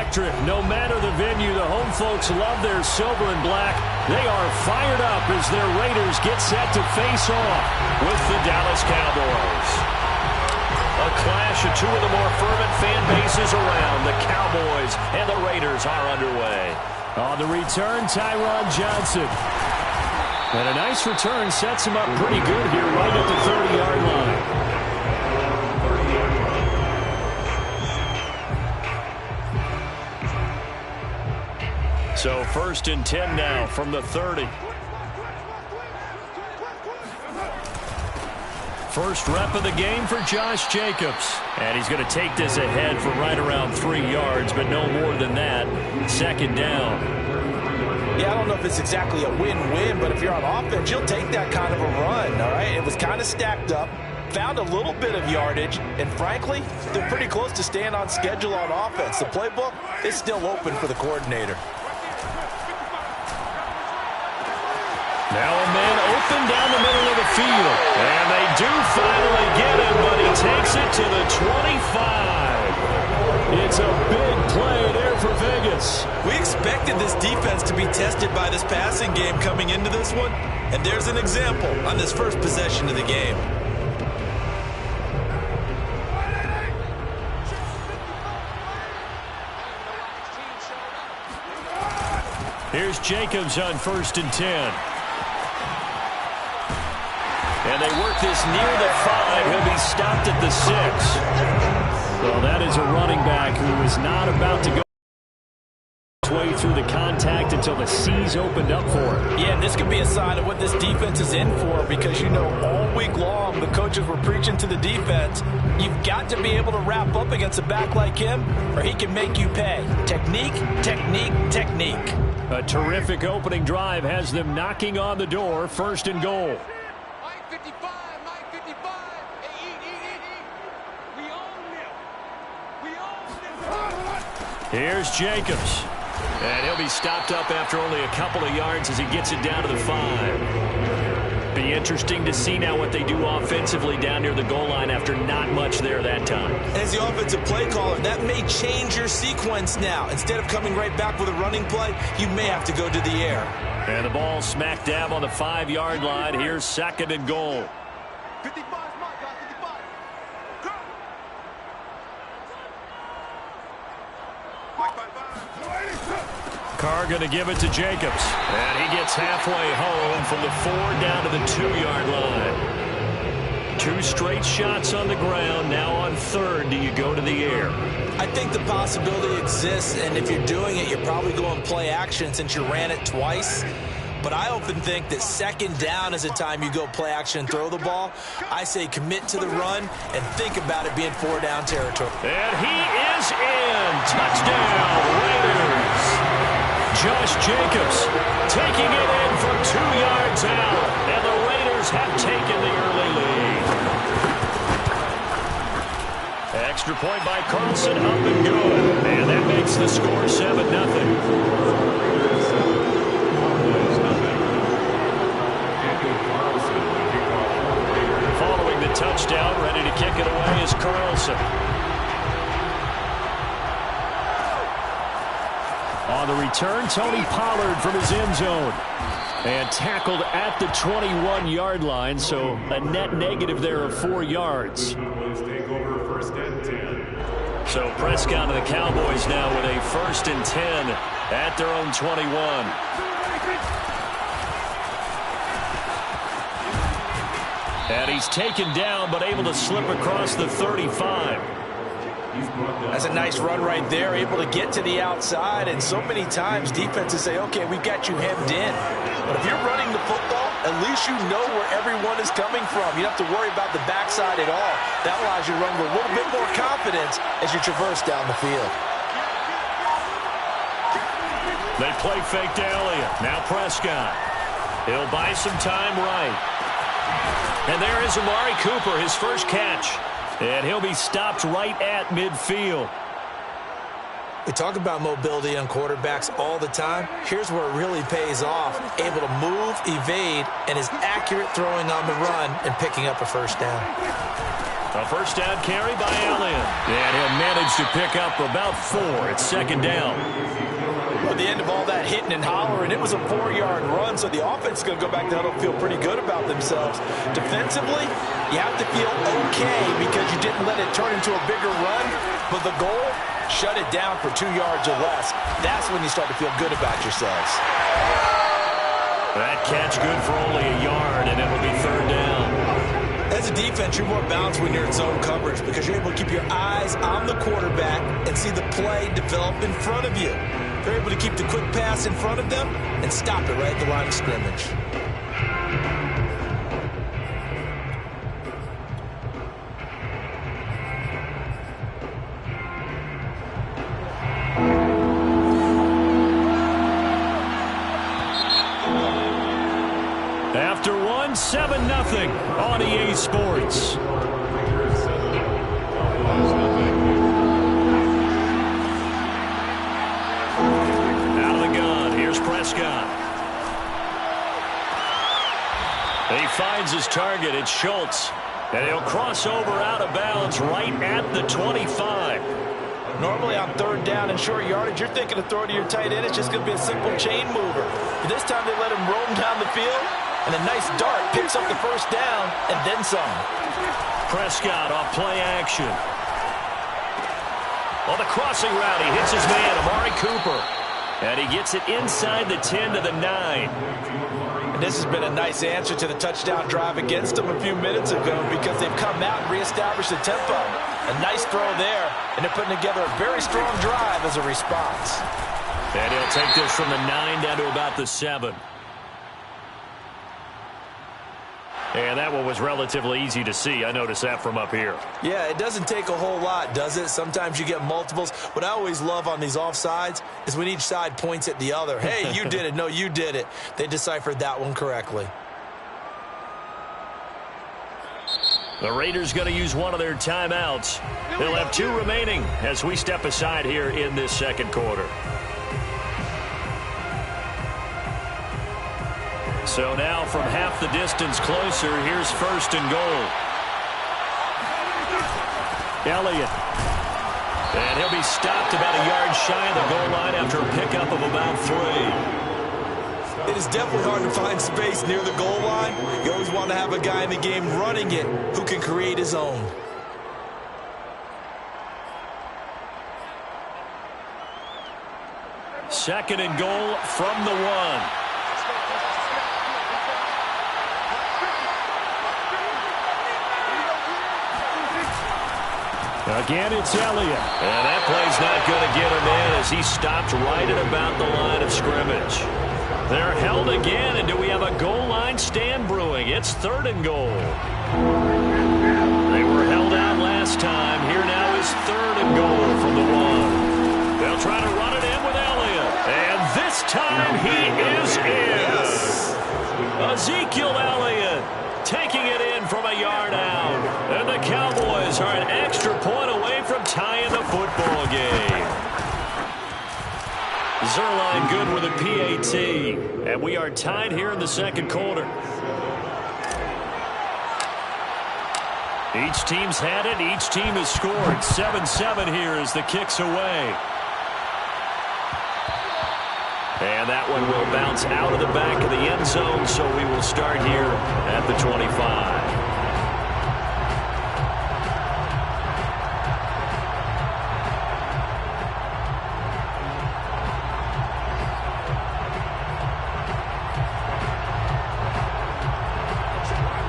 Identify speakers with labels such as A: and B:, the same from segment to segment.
A: electric. No matter the venue, the home folks love their silver and black. They are fired up as their Raiders get set to face off with the Dallas Cowboys. A clash of two of the more fervent fan bases around. The Cowboys and the Raiders are underway.
B: On the return, Tyron Johnson. And a nice return sets him up pretty good here right at the 30-yard line.
A: So 1st and 10 now from the 30. First rep of the game for Josh Jacobs. And he's going to take this ahead for right around 3 yards, but no more than that. 2nd down.
C: Yeah, I don't know if it's exactly a win-win, but if you're on offense, you'll take that kind of a run, all right? It was kind of stacked up, found a little bit of yardage, and frankly, they're pretty close to staying on schedule on offense. The playbook is still open for the coordinator.
A: Now a man open down the middle of the field. And they do finally get him, but he takes it to the 25.
B: It's a big play there for Vegas.
D: We expected this defense to be tested by this passing game coming into this one. And there's an example on this first possession of the game.
A: Here's Jacobs on 1st and 10. And they work this near the 5. He'll be stopped at the 6.
B: Well, that is a running back who is not about to go his way through the contact until the C's opened up for him.
C: Yeah, and this could be a sign of what this defense is in for, because, you know, all week long the coaches were preaching to the defense, you've got to be able to wrap up against a back like him or he can make you pay. Technique, technique, technique.
B: A terrific opening drive has them knocking on the door. 1st and goal.
A: Here's Jacobs. And he'll be stopped up after only a couple of yards as he gets it down to the 5. Be interesting to see now what they do offensively down near the goal line after not much there that time.
D: As the offensive play caller, that may change your sequence now. Instead of coming right back with a running play, you may have to go to the air.
A: And the ball smack dab on the 5-yard line. Here's 2nd and goal.
E: 55.
A: Carr going to give it to Jacobs. And he gets halfway home from the 4 down to the 2-yard line. 2 straight shots on the ground. Now on 3rd, do you go to the air?
D: I think the possibility exists, and if you're doing it, you're probably going play action since you ran it twice. But I often think that 2nd down is a time you go play action and throw the ball. I say commit to the run and think about it being 4-down territory.
A: And he is in. Touchdown, Raiders. Josh Jacobs taking it in from 2 yards out. And the Raiders have taken the early lead. Extra point by Carlson, up and good. And that makes the score 7-0. Touchdown, ready to kick it away is Carlson.
B: On the return, Tony Pollard from his end zone. And tackled at the 21-yard line, so a net negative there of 4 yards.
A: So Prescott and the Cowboys now with a 1st and 10 at their own 21. And he's taken down, but able to slip across the 35.
C: That's a nice run right there, able to get to the outside. And so many times defenses say, okay, we've got you hemmed in. But if you're running the football, at least you know where everyone is coming from. You don't have to worry about the backside at all. That allows you to run with a little bit more confidence as you traverse down the field.
A: They play fake to Elliott. Now Prescott. He'll buy some time right. And there is Amari Cooper, his first catch. And he'll be stopped right at midfield.
D: We talk about mobility on quarterbacks all the time. Here's where it really pays off. Able to move, evade, and is accurate throwing on the run and picking up a first down.
B: A first down carry by Elliott. And he'll manage to pick up about 4 at second down.
C: At the end of all that hitting and hollering, it was a 4-yard run, so the offense is going to go back to huddle, feel pretty good about themselves. Defensively, you have to feel okay because you didn't let it turn into a bigger run, but the goal, shut it down for 2 yards or less. That's when you start to feel good about yourselves.
B: That catch good for only a yard, and it'll be third down.
C: As a defense, you're more balanced when you're in zone coverage because you're able to keep your eyes on the quarterback and see the play develop in front of you. They're able to keep the quick pass in front of them and stop it right at the line of scrimmage.
B: After 1, 7-0 on EA Sports. Out of the gun, here's Prescott. He finds his target, it's Schultz. And he'll cross over out of bounds right at the 25.
C: Normally on third down and short yardage, you're thinking of throwing to your tight end. It's just going to be a simple chain mover. But this time they let him roam down the field. And a nice dart picks up the first down and then some.
B: Prescott off play action. On the crossing route, he hits his man, Amari Cooper. And he gets it inside the 10 to the 9.
C: And this has been a nice answer to the touchdown drive against them a few minutes ago because they've come out and reestablished the tempo. A nice throw there, and they're putting together a very strong drive as a response.
B: And he'll take this from the 9 down to about the 7. And that one was relatively easy to see. I noticed that from up here.
C: Yeah, it doesn't take a whole lot, does it? Sometimes you get multiples. What I always love on these offsides is when each side points at the other. Hey, you did it. No, you did it. They deciphered that one correctly.
B: The Raiders going to use one of their timeouts. They'll have 2 remaining as we step aside here in this second quarter. So now from half the distance closer, here's first and goal. Elliott. And he'll be stopped about a yard shy of the goal line after a pickup of about 3.
C: It is definitely hard to find space near the goal line. You always want to have a guy in the game running it who can create his own.
B: Second and goal from the 1. Again, it's Elliott. And that play's not going to get him in as he stopped right at about the line of scrimmage. They're held again, and do we have a goal line stand brewing? It's third and goal. They were held out last time. Here now is third and goal from the 1. They'll try to run it in with Elliott. And this time he is in. Ezekiel Elliott taking it in from a yard out. And the Cowboys are an extra point away from tying the football game. Zuerlein good with a PAT. And we are tied here in the second quarter. Each team's had it. Each team has scored. 7-7 here as the kick's away. And that one will bounce out of the back of the end zone, so we will start here at the 25.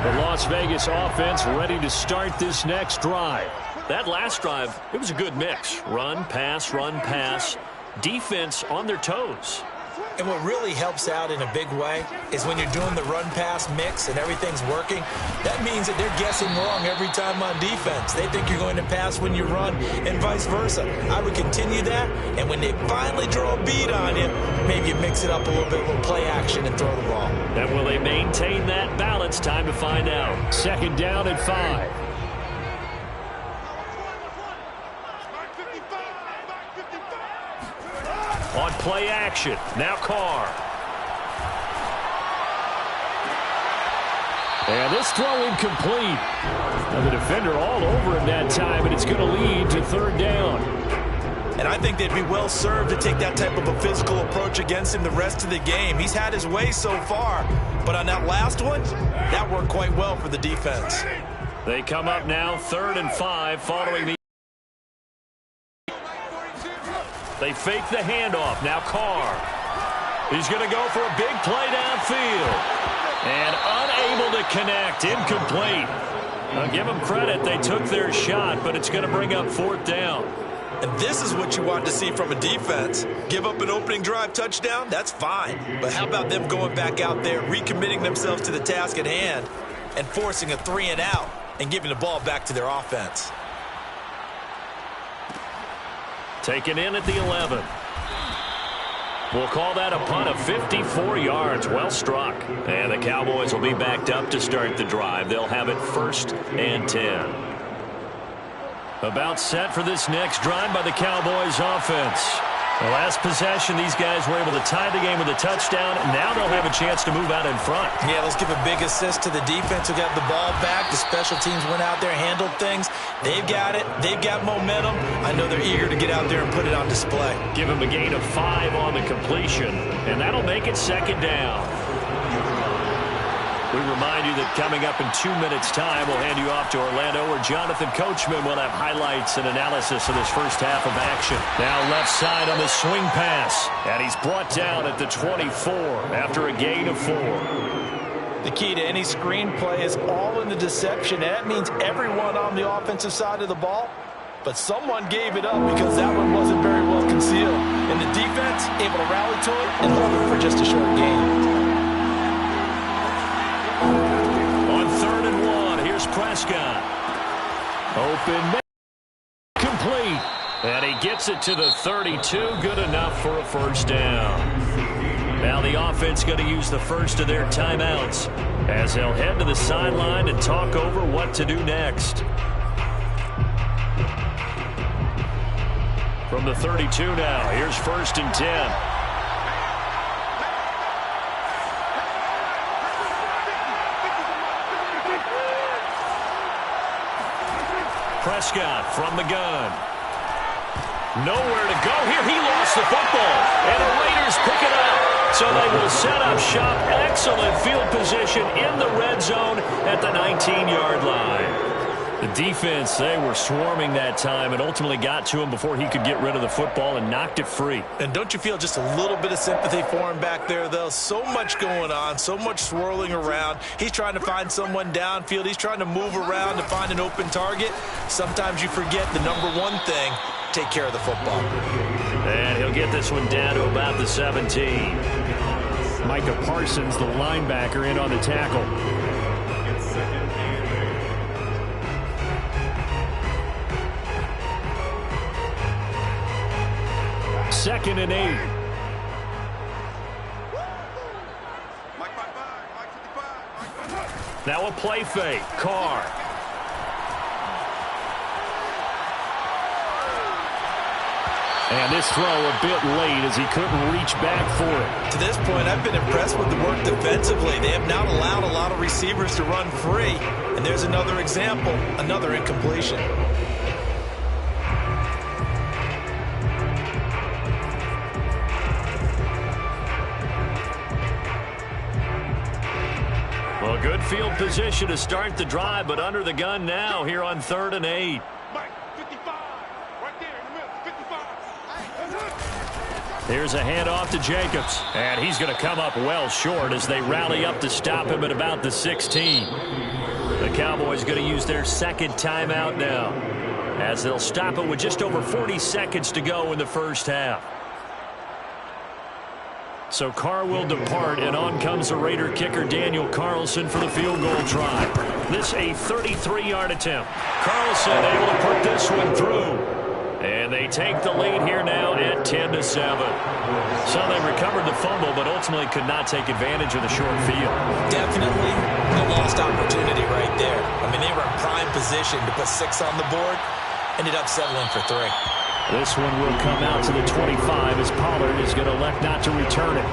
B: The Las Vegas offense ready to start this next drive. That last drive, it was a good mix. Run, pass, defense on their toes.
D: And what really helps out in a big way is when you're doing the run-pass mix and everything's working, that means that they're guessing wrong every time on defense. They think you're going to pass when you run and vice versa. I would continue that, and when they finally draw a beat on you, maybe you mix it up a little bit, a little play action and throw the ball.
B: And will they maintain that balance? Time to find out. Second down at 5.
A: On play action, now Carr. And this throw incomplete. Now the defender all over him that time, and it's going to lead to third down.
C: And I think they'd be well served to take that type of a physical approach against him the rest of the game. He's had his way so far, but on that last one, that worked quite well for the defense.
A: They come up now 3rd and 5 following the... They fake the handoff. Now Carr. He's going to go for a big play downfield. And unable to connect. Incomplete. I'll give them credit. They took their shot, but it's going to bring up 4th down.
C: And this is what you want to see from a defense. Give up an opening drive touchdown, that's fine. But how about them going back out there, recommitting themselves to the task at hand, and forcing a 3-and-out and giving the ball back to their offense.
A: Taken in at the 11. We'll call that a punt of 54 yards. Well struck. And the Cowboys will be backed up to start the drive. They'll have it 1st and 10. About set for this next drive by the Cowboys offense. The last possession, these guys were able to tie the game with a touchdown. Now they'll have a chance to move out in front.
C: Yeah, let's give a big assist to the defense who got the ball back. The special teams went out there, handled things. They've got it. They've got momentum. I know they're eager to get out there and put it on display.
A: Give them a gain of 5 on the completion, and that'll make it 2nd down. We remind you that coming up in 2 minutes' time, we'll hand you off to Orlando, where Jonathan Coachman will have highlights and analysis of this first half of action. Now left side on the swing pass, and he's brought down at the 24 after a gain of 4.
C: The key to any screen play is all in the deception, and that means everyone on the offensive side of the ball. But someone gave it up because that one wasn't very well concealed. And the defense able to rally to it and hold it for just a short gain.
A: On 3rd and 1, here's Prescott. Open, complete. And he gets it to the 32. Good enough for a 1st down. Now the offense going to use the first of their timeouts as they'll head to the sideline and talk over what to do next. From the 32 now, here's 1st and 10. Prescott from the gun. Nowhere to go here. He lost the football. And the Raiders pick it up. So they will set up shop. Excellent field position in the red zone at the 19-yard line. The defense, they were swarming that time and ultimately got to him before he could get rid of the football and knocked it free.
C: And don't you feel just a little bit of sympathy for him back there, though? So much going on, so much swirling around. He's trying to find someone downfield. He's trying to move around to find an open target. Sometimes you forget the number one thing, take care of the football.
A: And he'll get this one down to about the 17. Micah Parsons, the linebacker, in on the tackle. Second and 8. Now a play fake. Carr. And this throw a bit late as he couldn't reach back for it.
C: To this point, I've been impressed with the work defensively. They have not allowed a lot of receivers to run free. And there's another example, another incompletion.
A: Well, good field position to start the drive, but under the gun now here on 3rd and 8. Here's a handoff to Jacobs, and he's going to come up well short as they rally up to stop him at about the 16. The Cowboys going to use their second timeout now as they'll stop it with just over 40 seconds to go in the first half. So Carr will depart, and on comes the Raider kicker Daniel Carlson for the field goal try. This a 33-yard attempt. Carlson able to put this one through. And they take the lead here now at 10-7. So they recovered the fumble, but ultimately could not take advantage of the short field.
C: Definitely a lost opportunity right there. I mean, they were in prime position to put 6 on the board. Ended up settling for 3.
A: This one will come out to the 25 as Pollard is going to elect not to return it.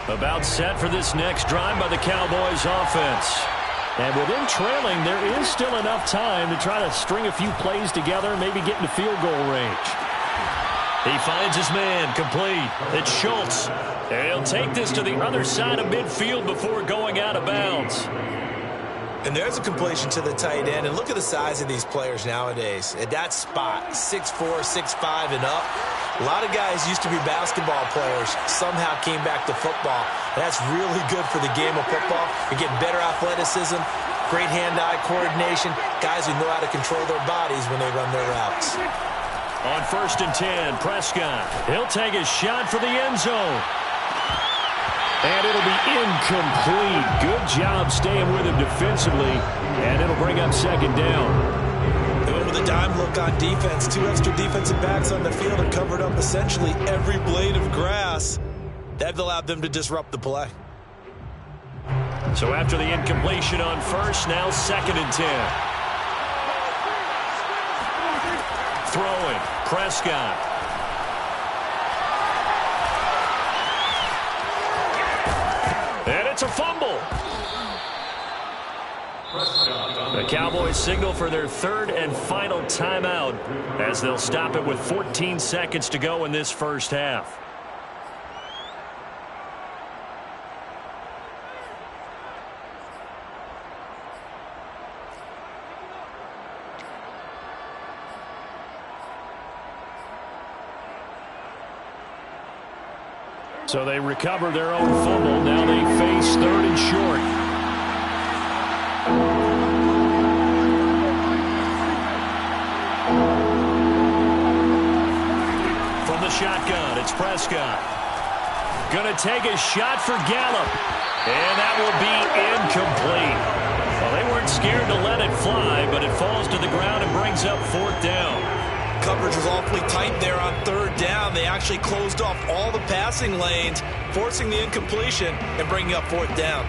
A: About set for this next drive by the Cowboys offense. And with them trailing, there is still enough time to try to string a few plays together and maybe get into field goal range. He finds his man, complete. It's Schultz. And he'll take this to the other side of midfield before going out of bounds.
D: And there's a completion to the tight end. And look at the size of these players nowadays. At that spot, 6'4", 6'5", and up. A lot of guys used to be basketball players, somehow came back to football. That's really good for the game of football. You're getting better athleticism, great hand-eye coordination, guys who know how to control their bodies when they run their routes.
A: On 1st and 10, Prescott. He'll take a shot for the end zone. And it'll be incomplete. Good job staying with him defensively, and it'll bring up 2nd down.
D: They went with a dime look on defense. 2 extra defensive backs on the field and covered up essentially every blade of grass. That allowed them to disrupt the play.
A: So after the incompletion on 1st, now 2nd and 10. Throwing, Prescott. And it's a fumble. The Cowboys signal for their 3rd and final timeout as they'll stop it with 14 seconds to go in this 1st half. So they recover their own fumble. Now they face 3rd and short. From the shotgun, it's Prescott. Gonna take a shot for Gallup. And that will be incomplete. Well, they weren't scared to let it fly, but it falls to the ground and brings up 4th down.
D: Coverage was awfully tight there on 3rd down. They actually closed off all the passing lanes, forcing the incompletion and bringing up 4th down.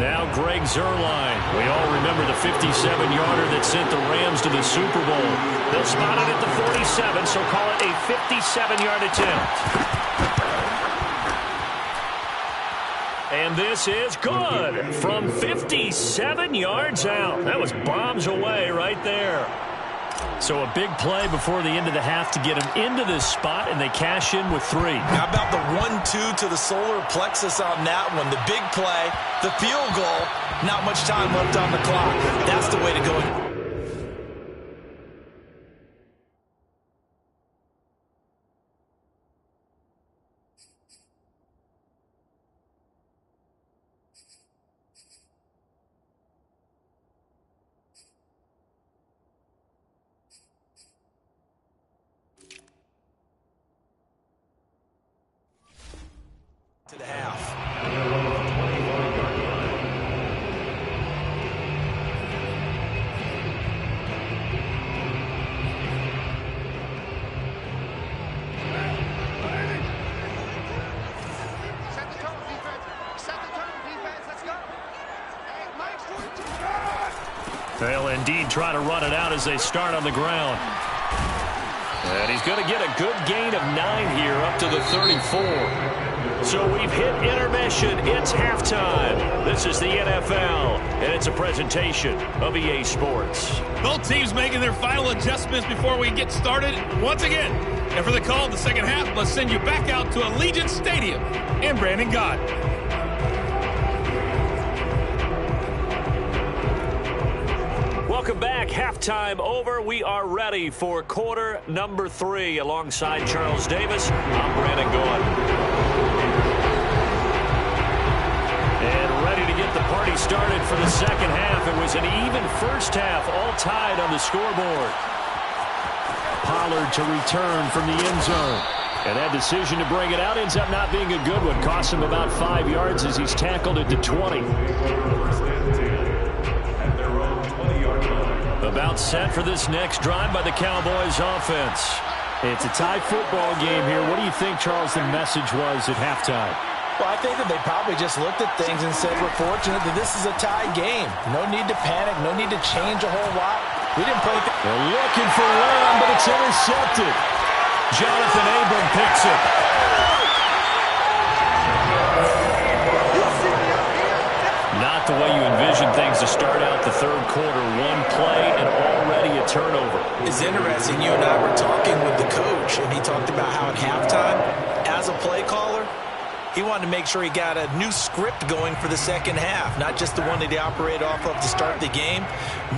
A: Now Greg Zuerlein. We all remember the 57-yarder that sent the Rams to the Super Bowl. They'll spot it at the 47, so call it a 57-yard attempt. And this is good from 57 yards out. That was bombs away right there. So a big play before the end of the half to get them into this spot, and they cash in with 3.
D: How about the 1-2 to the solar plexus on that one? The big play, the field goal, not much time left on the clock. That's the way to go. To the half.
E: Set the tone, defense. Set the tone, defense. Let's go.
A: They'll indeed try to run it out as they start on the ground. And he's going to get a good gain of 9 here up to the 34. So we've hit intermission. It's halftime. This is the NFL, and it's a presentation of EA Sports.
F: Both teams making their final adjustments before we get started once again. And for the call in the second half, let's send you back out to Allegiant Stadium in Brandon Gott.
A: Welcome back. Halftime over. We are ready for quarter number 3. Alongside Charles Davis, I'm Brandon Gott. And ready to get the party started for the second half. It was an even first half, all tied on the scoreboard. Pollard to return from the end zone. And that decision to bring it out ends up not being a good one. Cost him about 5 yards as he's tackled it to 20. About set for this next drive by the Cowboys offense.
B: It's a tie football game here. What do you think, Charles, the message was at halftime?
C: Well, I think that they probably just looked at things and said, we're fortunate that this is a tie game. No need to panic. No need to change a whole lot. We didn't play.
B: They're looking for one, but it's intercepted. Jonathan Abram picks it. Not the way you envision things to start out the third quarter. One play and already a turnover.
C: It's interesting. You and I were talking with the coach, and he talked about how at halftime, as a play caller, he wanted to make sure he got a new script going for the second half, not just the one that he operated off of to start the game.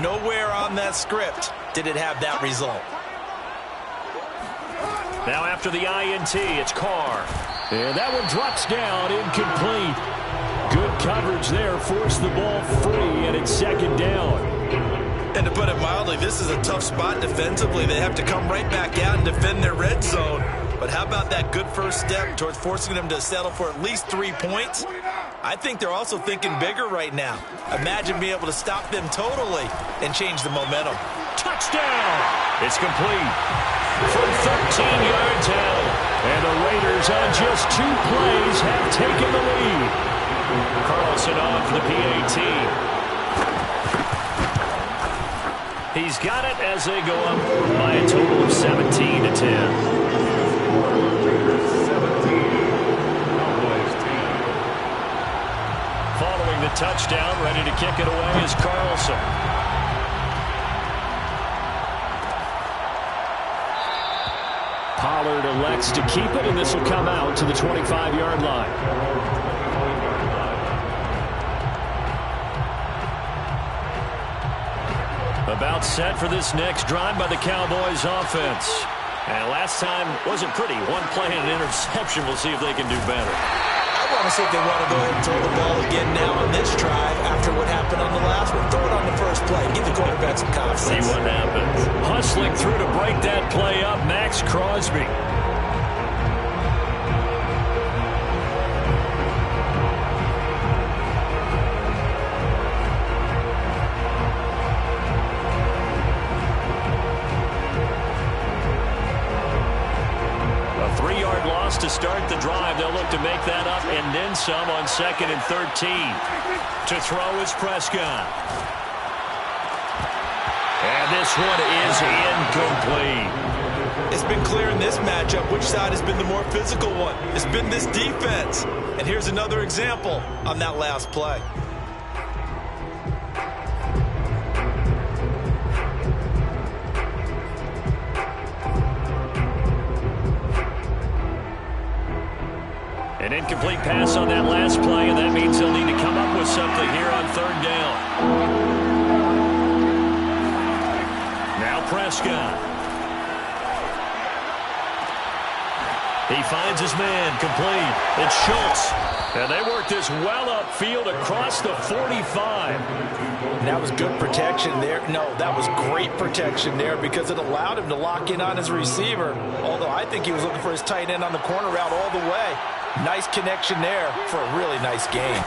C: Nowhere on that script did it have that result.
A: Now after the INT, it's Carr.
B: And that one drops down, incomplete. Good coverage there, forced the ball free, and it's second down.
C: And to put it mildly, this is a tough spot defensively. They have to come right back out and defend their red zone. But how about that good first step towards forcing them to settle for at least 3 points? I think they're also thinking bigger right now. Imagine being able to stop them totally and change the momentum.
A: Touchdown! It's complete from 13 yards out.
B: And the Raiders on just 2 plays have taken the lead.
A: Carlson on for the PAT. He's got it as they go up by a total of 17-10. Following the touchdown, ready to kick it away is Carlson.
B: Pollard elects to keep it, and this will come out to the 25-yard line.
A: About set for this next drive by the Cowboys offense. And last time wasn't pretty. One play and an interception. We'll see if they can do better.
C: I want to see if they want to go ahead and throw the ball again now on this drive after what happened on the last one. Throw it on the first play. Give the quarterback some confidence.
A: See what happens. Hustling through to break that play up, Max Crosby. To start the drive, they'll look to make that up and then some on 2nd and 13. To throw is Prescott. And this one is incomplete.
C: It's been clear in this matchup which side has been the more physical one. It's been this defense. And here's another example on that last play.
A: An incomplete pass on that last play, and that means they'll need to come up with something here on 3rd down. Now Prescott. He finds his man, complete. It's Schultz. And they work this well upfield across the 45.
C: And that was good protection there. No, that was great protection there because it allowed him to lock in on his receiver. Although I think he was looking for his tight end on the corner route all the way. Nice connection there for a really nice gain.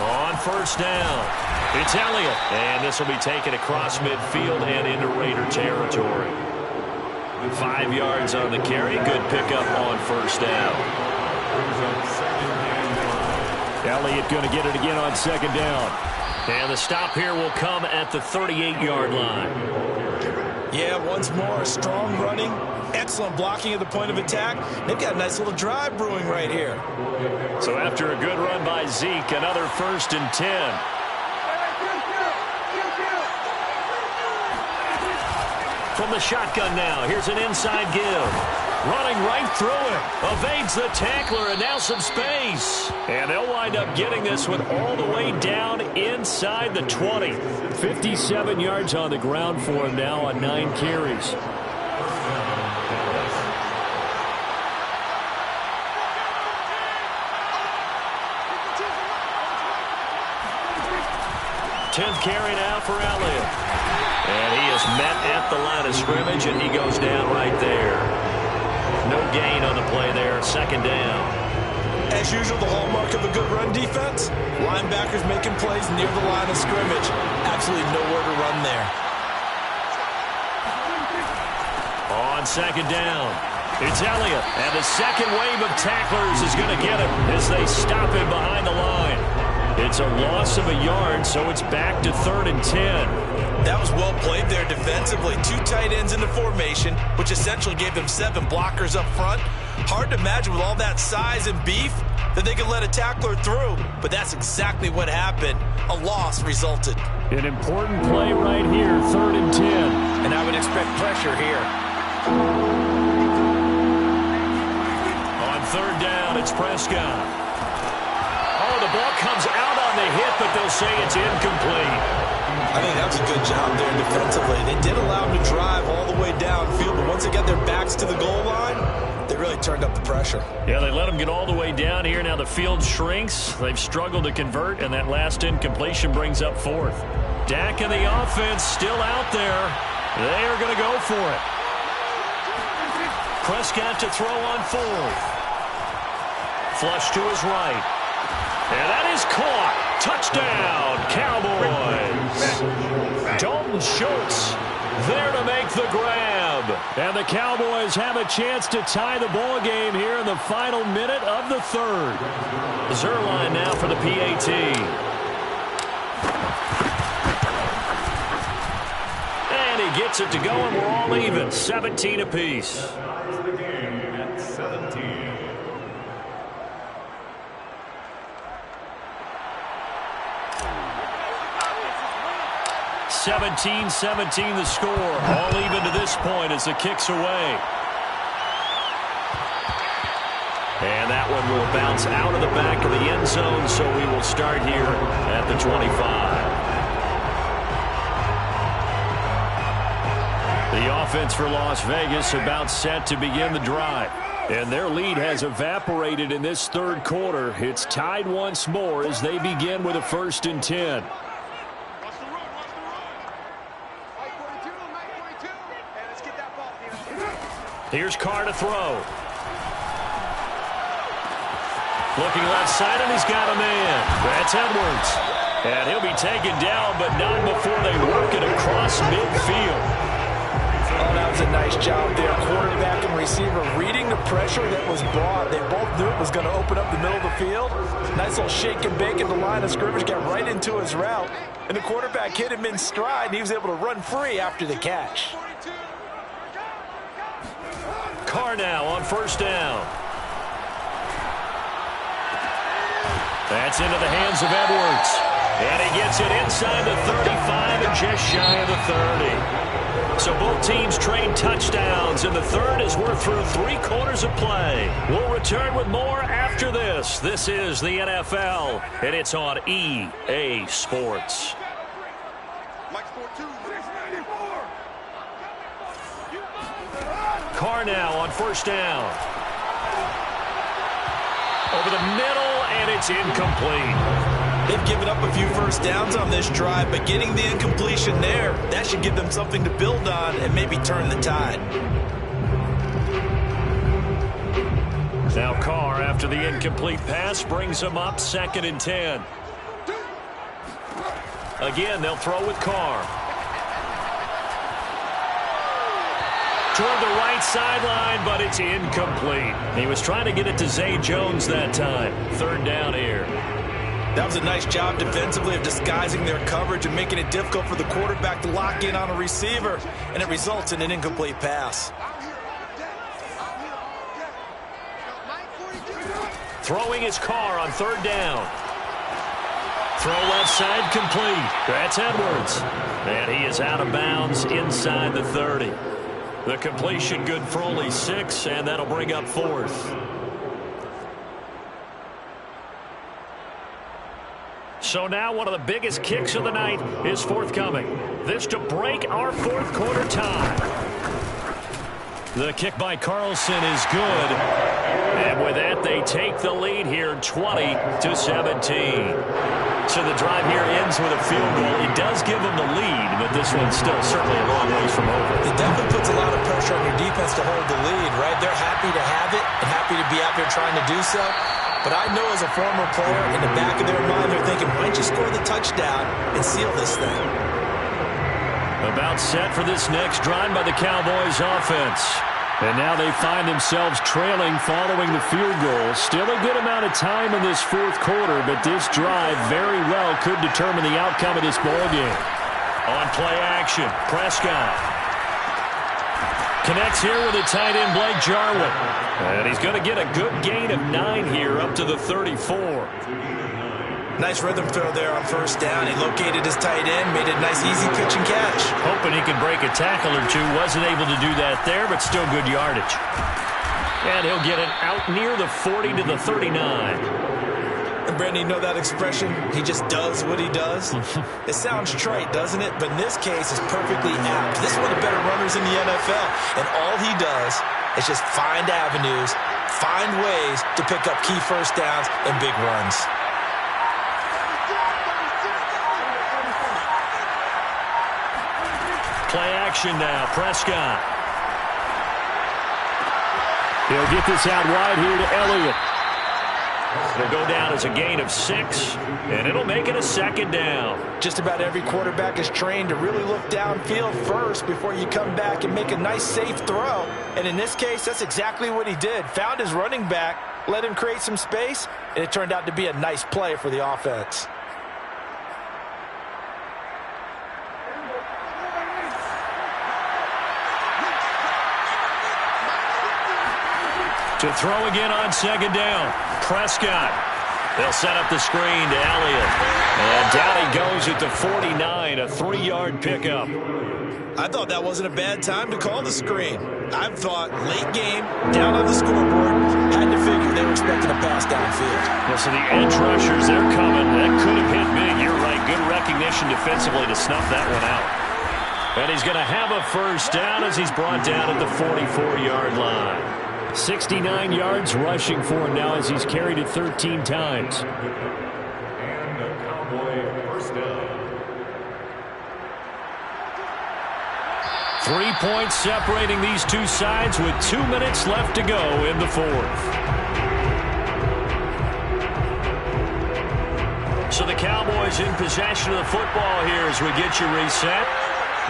A: On 1st down, it's Elliott. And this will be taken across midfield and into Raider territory. 5 yards on the carry. Good pickup on 1st down.
B: Elliott going to get it again on 2nd down.
A: And the stop here will come at the 38-yard line.
C: Yeah, once more, strong running, excellent blocking at the point of attack. They've got a nice little drive brewing right here.
A: So after a good run by Zeke, another 1st and 10. From the shotgun now, here's an inside give. Running right through him. Evades the tackler, and now some space. And they'll wind up getting this one all the way down inside the 20.
B: 57 yards on the ground for him now on 9 carries.
A: Tenth carry now for Elliott. And he is met at the line of scrimmage, and he goes down right there. No gain on the play there. 2nd down.
C: As usual, the hallmark of a good run defense, linebackers making plays near the line of scrimmage. Absolutely nowhere to run there.
A: On second down, it's Elliott. And the second wave of tacklers is going to get him as they stop him behind the line. It's a loss of a yard, so it's back to 3rd and 10.
D: That was well played there defensively. 2 tight ends in the formation, which essentially gave them 7 blockers up front. Hard to imagine with all that size and beef that they could let a tackler through, but that's exactly what happened. A loss resulted.
A: An important play right here, 3rd and 10.
C: And I would expect pressure here.
A: On 3rd down, it's Prescott. Oh, the ball comes out on the hit, but they'll say it's incomplete.
D: I think that was a good job there defensively. They did allow them to drive all the way downfield, but once they got their backs to the goal line, they really turned up the pressure.
A: Yeah, they let them get all the way down here. Now the field shrinks. They've struggled to convert, and that last incompletion brings up 4th. Dak and the offense still out there. They are going to go for it. Prescott to throw on 4th. Flush to his right. And that is caught. Touchdown, Cowboys. Dalton Schultz there to make the grab. And the Cowboys have a chance to tie the ball game here in the final minute of the 3rd. Zuerlein now for the PAT. And he gets it to go, and we're all even. 17 apiece. 17-17 the score. All even to this point as the kick's away. And that one will bounce out of the back of the end zone, so we will start here at the 25. The offense for Las Vegas about set to begin the drive. And their lead has evaporated in this 3rd quarter. It's tied once more as they begin with a 1st and 10. Here's Carr to throw. Looking left side, and he's got a man. That's Edwards. And he'll be taken down, but not before they work it across midfield.
C: Oh, that was a nice job there. Quarterback and receiver reading the pressure that was brought. They both knew it was going to open up the middle of the field. Nice little shake and bake at the line of scrimmage. Got right into his route. And the quarterback hit him in stride, and he was able to run free after the catch.
A: Carr now on 1st down. That's into the hands of Edwards. And he gets it inside the 35 and just shy of the 30. So both teams trade touchdowns in the 3rd as we're through 3 quarters of play. We'll return with more after this. This is the NFL, and it's on EA Sports. Carr now on 1st down. Over the middle, and it's incomplete.
D: They've given up a few first downs on this drive, but getting the incompletion there, that should give them something to build on and maybe turn the tide.
A: Now Carr, after the incomplete pass, brings him up 2nd and 10. Again, they'll throw with Carr. Toward the right sideline, but it's incomplete. He was trying to get it to Zay Jones that time. 3rd down here.
D: That was a nice job defensively of disguising their coverage and making it difficult for the quarterback to lock in on a receiver, and it results in an incomplete pass.
A: Throwing his Carr on 3rd down. Throw left side complete. That's Edwards. And he is out of bounds inside the 30. The completion good for only 6, and that'll bring up 4th. So now one of the biggest kicks of the night is forthcoming. This to break our 4th quarter tie. The kick by Carlson is good. And with that, they take the lead here 20-17. So the drive here ends with a field goal. It does give them the lead, but this one's still certainly a long ways from over.
D: It definitely puts a lot of pressure on your defense to hold the lead, right? They're happy to have it and happy to be out there trying to do so. But I know as a former player, in the back of their mind, they're thinking, why don't you score the touchdown and seal this thing?
A: About set for this next drive by the Cowboys offense. And now they find themselves trailing following the field goal. Still a good amount of time in this fourth quarter, but this drive very well could determine the outcome of this ball game. On play action, Prescott connects here with a tight end, Blake Jarwin. And he's going to get a good gain of 9 here up to the 34.
D: Nice rhythm throw there on first down. He located his tight end, made a nice easy pitch and catch.
A: Hoping he could break a tackle or two. Wasn't able to do that there, but still good yardage. And he'll get it out near the 40 to the 39.
D: And Brandon, you know that expression? He just does what he does. It sounds trite, doesn't it? But in this case, it's perfectly apt. This is one of the better runners in the NFL. And all he does is just find avenues, find ways to pick up key first downs and big runs.
A: Play action now, Prescott. He'll get this out wide here to Elliott. It'll go down as a gain of 6, and it'll make it a second down.
D: Just about every quarterback is trained to really look downfield first before you come back and make a nice, safe throw. And in this case, that's exactly what he did. Found his running back, let him create some space, and it turned out to be a nice play for the offense.
A: To throw again on second down. Prescott. They'll set up the screen to Elliott. And down he goes at the 49, a 3-yard pickup.
D: I thought that wasn't a bad time to call the screen. I thought late game, down on the scoreboard, had to figure they were expecting a pass downfield.
A: Yeah, so the edge rushers, they're coming. That could have hit big. You're right. Good recognition defensively to snuff that one out. And he's going to have a first down as he's brought down at the 44-yard line. 69 yards rushing for him now as he's carried it 13 times.
B: And a Cowboy first down.
A: 3 points separating these two sides with 2 minutes left to go in the fourth. So the Cowboys in possession of the football here as we get you reset.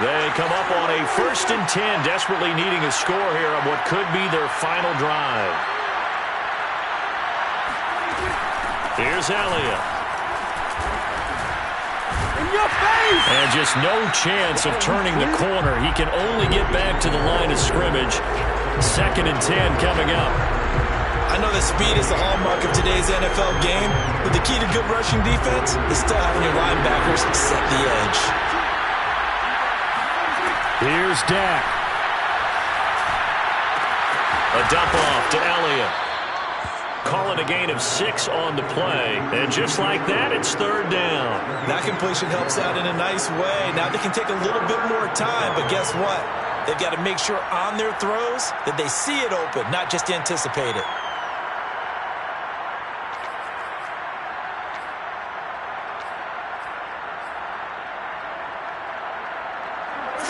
A: They come up on a 1st and 10, desperately needing a score here on what could be their final drive. Here's Elliott.
E: In your face!
A: And just no chance of turning the corner. He can only get back to the line of scrimmage. 2nd and 10 coming up.
D: I know that speed is the hallmark of today's NFL game, but the key to good rushing defense is still having your linebackers set the edge.
A: Here's Dak. A dump off to Elliott. Calling a gain of 6 on the play. And just like that, it's 3rd down.
D: That completion helps out in a nice way. Now they can take a little bit more time, but guess what? They've got to make sure on their throws that they see it open, not just anticipate it.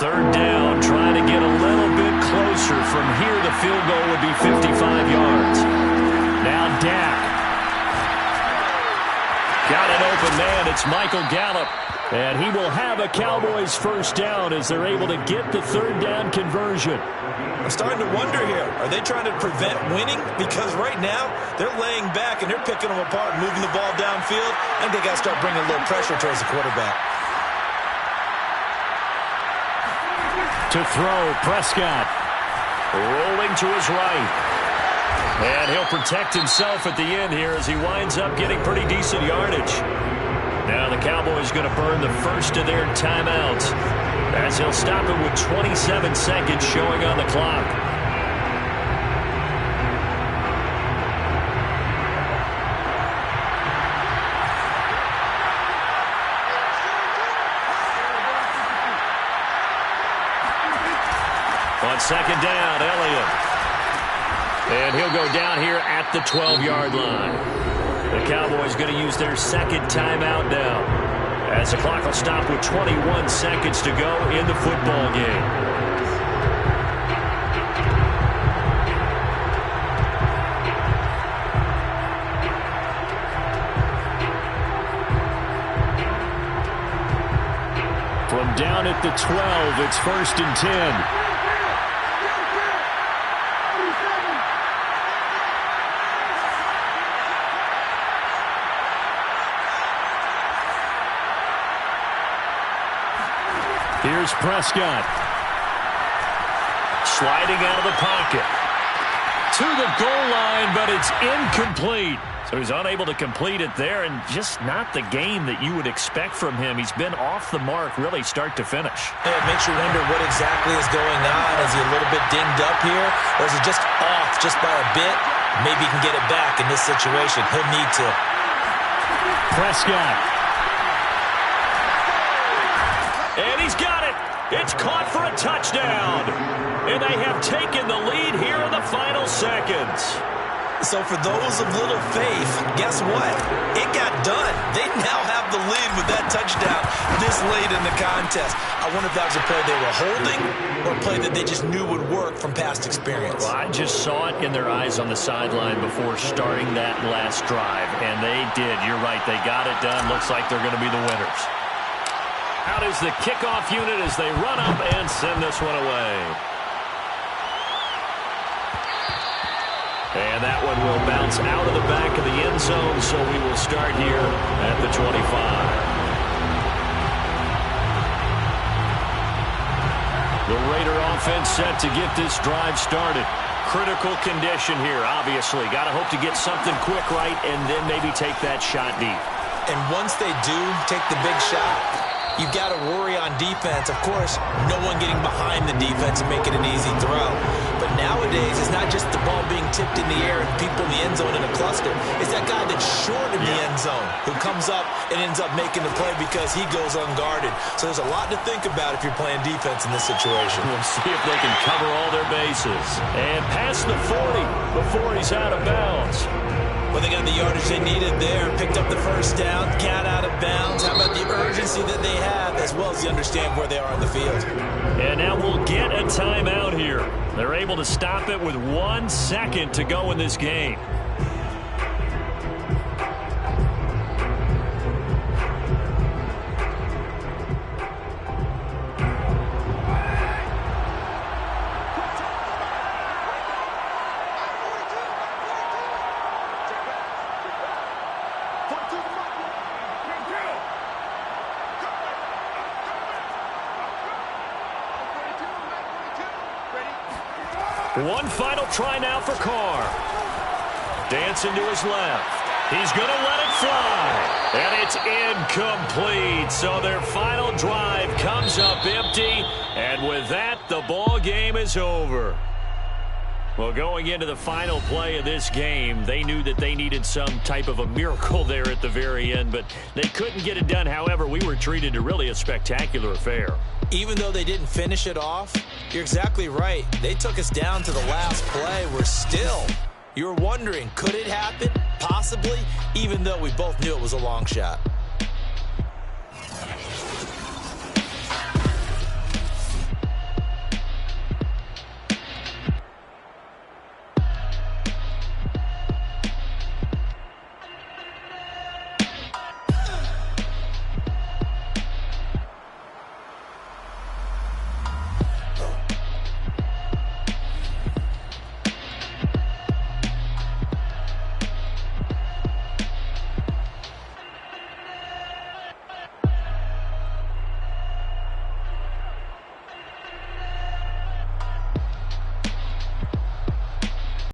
A: Third down, trying to get a little bit closer. From here, the field goal would be 55 yards. Now Dak. Got an open man. It's Michael Gallup. And he will have a Cowboys first down as they're able to get the 3rd down conversion.
D: I'm starting to wonder here, are they trying to prevent winning? Because right now, they're laying back and they're picking them apart, moving the ball downfield. I think they got to start bringing a little pressure towards the quarterback.
A: To throw, Prescott. Rolling to his right. And he'll protect himself at the end here as he winds up getting pretty decent yardage. Now the Cowboys going to burn the first of their timeouts as he'll stop it with 27 seconds showing on the clock. On 2nd down, Elliott. And he'll go down here at the 12-yard line. The Cowboys going to use their 2nd timeout now as the clock will stop with 21 seconds to go in the football game. From down at the 12. It's 1st and 10. Here's Prescott. Sliding out of the pocket. To the goal line, but it's incomplete. So he's unable to complete it there, and just not the game that you would expect from him. He's been off the mark, really, start to finish.
D: It makes you wonder what exactly is going on. Is he a little bit dinged up here, or is he just off just by a bit? Maybe he can get it back in this situation. He'll need to.
A: Prescott. And he's got it. It's caught for a touchdown. And they have taken the lead here in the final seconds.
D: So for those of little faith, guess what? It got done. They now have the lead with that touchdown this late in the contest. I wonder if that was a play they were holding or a play that they just knew would work from past experience.
A: Well, I just saw it in their eyes on the sideline before starting that last drive, and they did. You're right. They got it done. Looks like they're going to be the winners. Out is the kickoff unit as they run up and send this one away. And that one will bounce out of the back of the end zone, so we will start here at the 25. The Raider offense set to get this drive started. Critical condition here, obviously. Got to hope to get something quick right and then maybe take that shot deep.
D: And once they do take the big shot, you've got to worry on defense. Of course, no one getting behind the defense and making an easy throw. But nowadays, it's not just the ball being tipped in the air and people in the end zone in a cluster. It's that guy that's short of the end zone who comes up and ends up making the play because he goes unguarded. So there's a lot to think about if you're playing defense in this situation.
A: We'll see if they can cover all their bases. And past the 40 before he's out of bounds.
D: Well, they got the yardage they needed there, picked up the first down, got out of bounds. How about the urgency that they have, as well as they understand where they are in the field?
A: And now we'll get a timeout here. They're able to stop it with 1 second to go in this game. One final try now for Carr. Dancing to his left. He's going to let it fly. And it's incomplete. So their final drive comes up empty. And with that, the ball game is over. Well, going into the final play of this game, they knew that they needed some type of a miracle there at the very end, but they couldn't get it done. However, we were treated to really a spectacular affair.
D: Even though they didn't finish it off, you're exactly right. They took us down to the last play. We're still, you were wondering, could it happen? Possibly, even though we both knew it was a long shot.